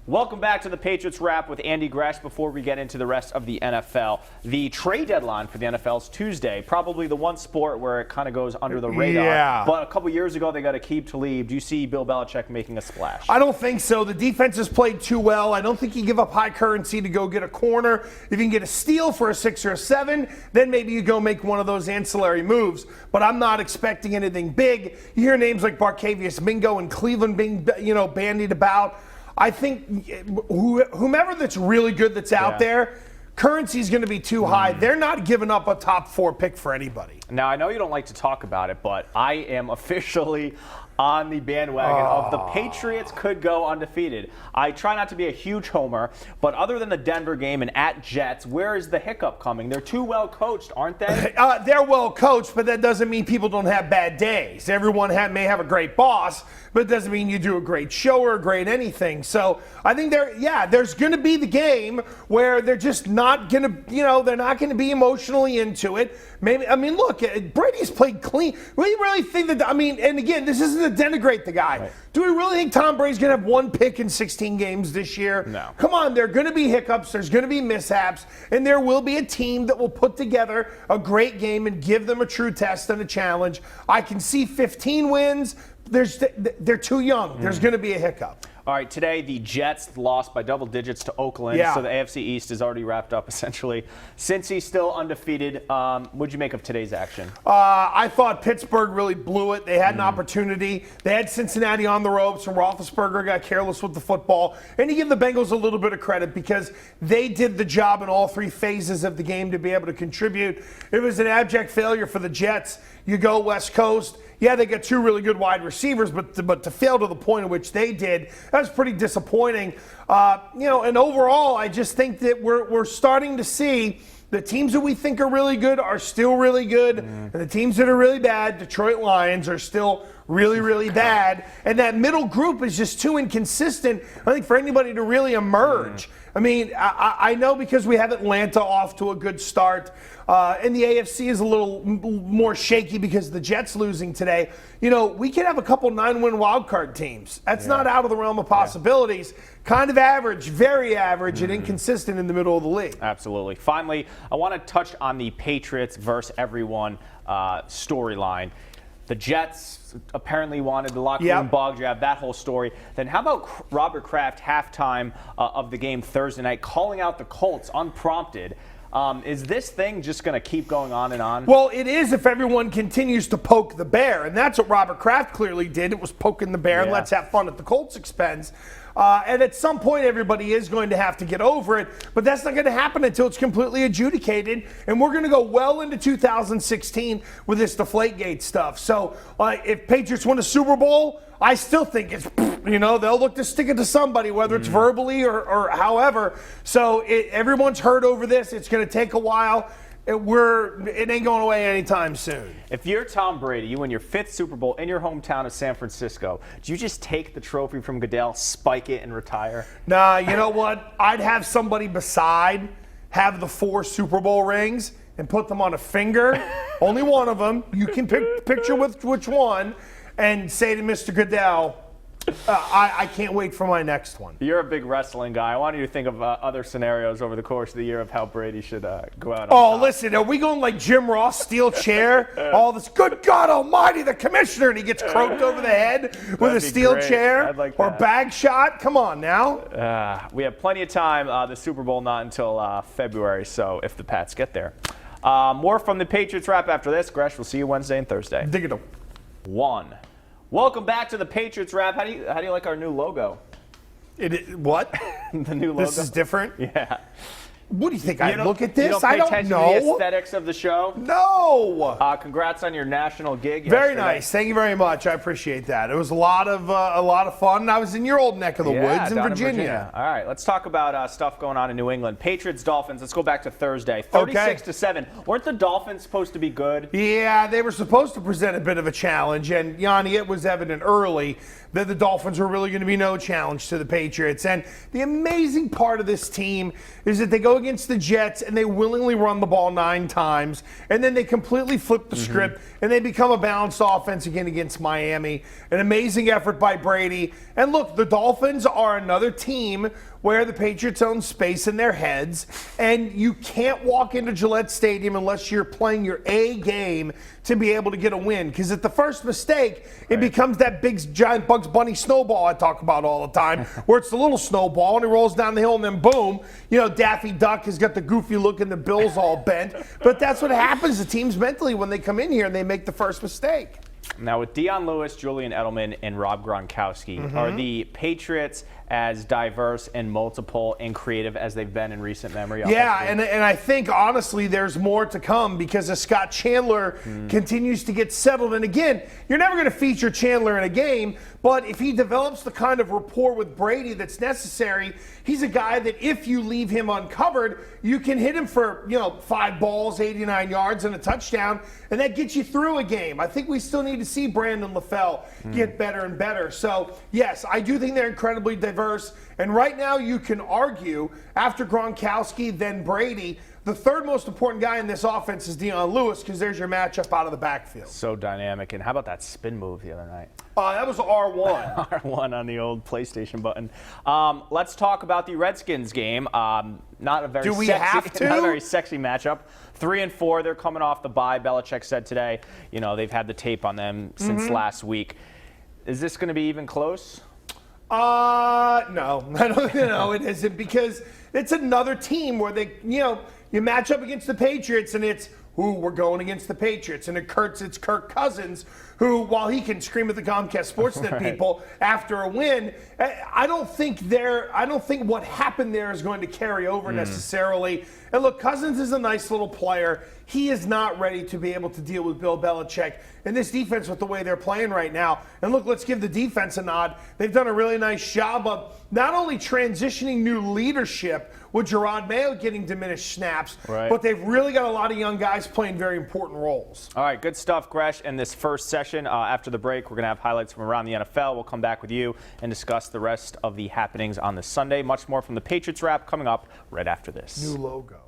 Welcome back to the Patriots Wrap with Andy Gresh. Before we get into the rest of the NFL, the trade deadline for the NFL is Tuesday. Probably the one sport where it kind of goes under the radar. Yeah. But a couple years ago, they got Aqib Talib. Do you see Bill Belichick making a splash? I don't think so. The defense has played too well. I don't think you give up high currency to go get a corner. If you can get a steal for a 6 or a 7, then maybe you go make one of those ancillary moves. But I'm not expecting anything big. You hear names like Barkevious Mingo and Cleveland being, bandied about. I think whomever that's really good that's out there, currency is going to be too high. They're not giving up a top 4 pick for anybody. Now, I know you don't like to talk about it, but I am officially on the bandwagon of the Patriots could go undefeated. I try not to be a huge homer, but other than the Denver game and at Jets, where is the hiccup coming? They're too well coached, aren't they? They're well coached, but that doesn't mean people don't have bad days. Everyone may have a great boss, but it doesn't mean you do a great show or a great anything. So I think there's going to be the game where they're just not going to, they're not going to be emotionally into it. Look, Brady's played clean. We really think that, and again, this isn't to denigrate the guy. Right. Do we really think Tom Brady's going to have 1 pick in 16 games this year? No. Come on, there are going to be hiccups, there's going to be mishaps, and there will be a team that will put together a great game and give them a true test and a challenge. I can see 15 wins. They're too young. There's going to be a hiccup. All right, today the Jets lost by double digits to Oakland, so the AFC East is already wrapped up essentially. Cincy's still undefeated. What'd you make of today's action? I thought Pittsburgh really blew it. They had an opportunity. They had Cincinnati on the ropes, and Roethlisberger got careless with the football. And you give the Bengals a little bit of credit because they did the job in all 3 phases of the game to be able to contribute. It was an abject failure for the Jets. You go West Coast. Yeah, they got 2 really good wide receivers, but to fail to the point at which they did, that was pretty disappointing. And overall, I just think that we're starting to see the teams that we think are really good are still really good, and the teams that are really bad, Detroit Lions, are still really, really bad. And that middle group is just too inconsistent, I think, for anybody to really emerge. I know because we have Atlanta off to a good start, and the AFC is a little more shaky because of the Jets losing today. We could have a couple 9-win wildcard teams. That's not out of the realm of possibilities. Kind of average, very average, and inconsistent in the middle of the league. Absolutely. Finally, I want to touch on the Patriots versus everyone storyline. The Jets apparently wanted the locker room bog jab, that whole story. Then how about Robert Kraft halftime of the game Thursday night calling out the Colts unprompted? Is this thing just going to keep going on and on? Well, it is if everyone continues to poke the bear, and that's what Robert Kraft clearly did. It was poking the bear and let's have fun at the Colts' expense. And at some point, everybody is going to have to get over it, but that's not going to happen until it's completely adjudicated, and we're going to go well into 2016 with this Deflategate stuff. So if Patriots win a Super Bowl, I still think it's, they'll look to stick it to somebody, whether it's verbally or however. So everyone's hurt over this. It's going to take a while. It ain't going away anytime soon. If you're Tom Brady, you win your 5th Super Bowl in your hometown of San Francisco, do you just take the trophy from Goodell, spike it, and retire? Nah, you know what? I'd have somebody beside have the 4 Super Bowl rings and put them on a finger. Only one of them. You can picture which one and say to Mr. Goodell, I can't wait for my next one. You're a big wrestling guy. I want you to think of other scenarios over the course of the year of how Brady should go out on top. Listen, are we going like Jim Ross, steel chair? All this, good God almighty, the commissioner, and he gets croaked over the head with a steel chair or bag shot? Come on now. We have plenty of time. The Super Bowl not until February, so if the Pats get there. More from the Patriots Wrap after this. Gresh, we'll see you Wednesday and Thursday. Dig it up. 1. Welcome back to the Patriots Wrap. How do you like our new logo? What? The new logo. This is different? Yeah. What do you think? I look at this? You don't pay attention to the aesthetics of the show? No. Congrats on your national gig yesterday. Very nice. Thank you very much. I appreciate that. It was a lot of fun. I was in your old neck of the woods in Virginia. All right, let's talk about stuff going on in New England. Patriots Dolphins. Let's go back to Thursday. 36-7. Weren't the Dolphins supposed to be good? Yeah, they were supposed to present a bit of a challenge, and Yianni, it was evident early that the Dolphins were really going to be no challenge to the Patriots. And the amazing part of this team is that they go against the Jets and they willingly run the ball 9 times, and then they completely flip the script and they become a balanced offense again against Miami. An amazing effort by Brady. And look, the Dolphins are another team where the Patriots own space in their heads, and you can't walk into Gillette Stadium unless you're playing your A game to be able to get a win. Because at the first mistake, it becomes that big, giant Bugs Bunny snowball I talk about all the time, where it's the little snowball, and it rolls down the hill, and then boom, Daffy Duck has got the goofy look and the bill's all bent. But that's what happens to teams mentally when they come in here and they make the first mistake. Now, with Dion Lewis, Julian Edelman, and Rob Gronkowski, are the Patriots as diverse and multiple and creative as they've been in recent memory? Yeah, and I think, honestly, there's more to come because as Scott Chandler continues to get settled, and again, you're never going to feature Chandler in a game, but if he develops the kind of rapport with Brady that's necessary, he's a guy that if you leave him uncovered, you can hit him for, 5 balls, 89 yards, and a touchdown, and that gets you through a game. I think we still need to see Brandon LaFell get better and better. So, yes, I do think they're incredibly diverse. And right now you can argue, after Gronkowski, then Brady, the third most important guy in this offense is Dion Lewis because there's your matchup out of the backfield. So dynamic. And how about that spin move the other night? That was R1. R1 on the old PlayStation button. Let's talk about the Redskins game. Not a very Do we sexy, have to? Not a very sexy matchup. 3-4. They're coming off the bye. Belichick said today, they've had the tape on them since last week. Is this going to be even close? No, I don't know it isn't because it's another team where they, you match up against the Patriots and it's we're going against the Patriots, and it's Kirk Cousins who, while he can scream at the Comcast Sportsnet people after a win, I don't think what happened there is going to carry over necessarily. And look, Cousins is a nice little player. He is not ready to be able to deal with Bill Belichick and this defense with the way they're playing right now. And look, let's give the defense a nod. They've done a really nice job of not only transitioning new leadership with Gerard Mayo getting diminished snaps, but they've really got a lot of young guys playing very important roles. All right, good stuff, Gresh. In this first session, after the break, we're going to have highlights from around the NFL. We'll come back with you and discuss the rest of the happenings on this Sunday. Much more from the Patriots Wrap coming up right after this. New logo.